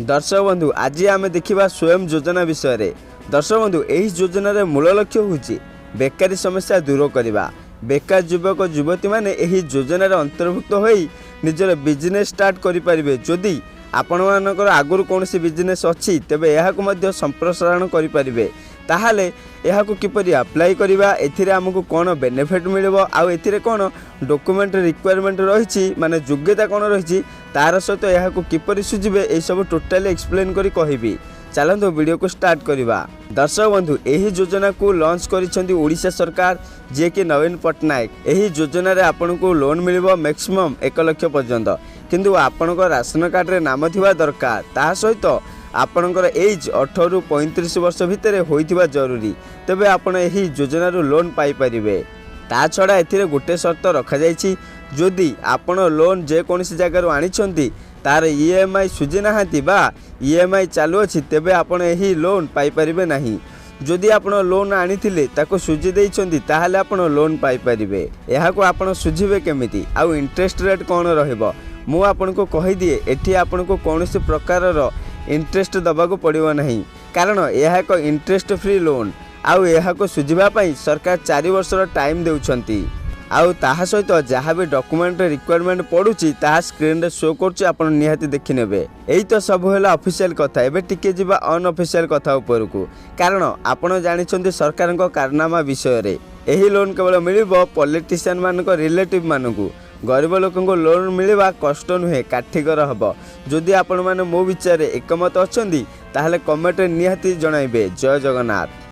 दर्शक बंधु आज आम देखा स्वयं योजना विषय। दर्शक बंधु यही योजन मूल लक्ष्य हूँ बेकारी समस्या दूर करने। बेकार युवक युवती मैंने यही योजन अंतर्भुक्त हो निजर बिजनेस स्टार्ट करें। जदि आपण मानकर आगुरी कौन बिजनेस अच्छी तेबे यह संप्रसारण करें। ताहले यहाकू किपरि अप्लाई करवा एथिरे हमकू कौन बेनिफिट मिलबो आउ एथिरे कौन डॉक्यूमेंट रिक्वायरमेंट रही माने योग्यता कौन रही तार सहित यहाकू किपरि सुझिबे ए सब टोटाली एक्सप्लेन करी कहबी। चलतु वीडियो को स्टार्ट करवा। दर्शक बंधु यही योजना को लॉन्च करिसेंती ओडिशा सरकार जे कि नवीन पट्टनायक। यही योजना रे आपन को लोन मिलबो मैक्सिमम 1 लाख पर्यंत, किंतु आपन को राशन कार्ड रे नाम थिबा दरकार। ता सहित आपणकर एज 18 रु 35 वर्ष भितर होइथिबा जरूरी, तबे आपण एही योजना रो लोन पाई परिबे। ता छड़ा एथिरे गोटे शर्त रखा जायछि, जदि आपण लोन जे कोनसी जगह रो आनिछंती तार ईएमआई सुझी नाहांती बा ईएमआई चालू अछि तेबे आपण एही लोन पाई परिबे नाही। जदि आपण लोन आनिथिले ताको सुझी देइछंती ताहाले आपण लोन पाई परिबे। एहाको आपण सुझिबे केमिति आउ इंटरेस्ट रेट कोन रहइबो मु आपण को कहि दिए। एठी आपण को कोनोसी प्रकार रो इंटरेस्ट दबाको पड़िबो नहीं, कारण यह एक इंटरेस्ट फ्री लोन आउ यह को सुझिबा पई सरकार 4 वर्ष टाइम देउछंती। आउ ताहा सहित जहाँ भी डॉक्यूमेंट रिक्वायरमेंट पड़ुची ताहा स्क्रीन रे शो करछि, आपण निहाती देखि नेबे। एई तो सब होला ऑफिशियल कथा। एबे टिके जिबा अनऑफिशियल कथा ऊपर को, कारण आपण जानिछंती सरकार को कारनामा विषय रे। एही लोन केवल मिलिबो पॉलिटिशियन मानको रिलेटिव मानको। गरीब लोकों को लोन मिलवा कष्ट नुहे काठिकर हम। जदि आपण माने मो विचार एकमत अछंती ताहले कमेंट निहाती जणाइबे। जय जगन्नाथ।